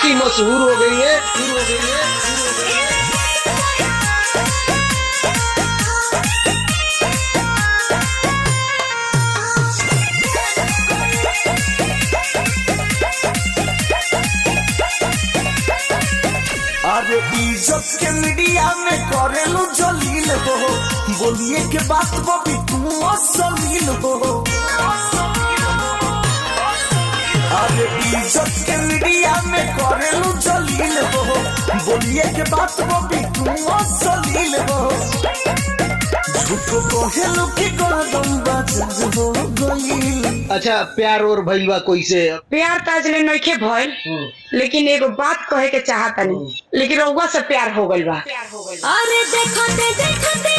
बेटी मशहूर हो गई है। अरे इज्जत के मीडिया में करेलू जलील हो, बोलिए के बात बबी तू असलील हो। अरे इज्जत के मीडिया में करेलू जलील हो, बोलिए के बात बबी तू असलील हो। झूठो कहेलू की गरदम बाजार हो गईल। अच्छा प्यार और भइलवा कोई से? प्यार ताजले नइखे भइल, लेकिन एगो बात कहे के चाहता नहीं, लेकिन रउआ से प्यार हो गइल बा। अरे देखते देखते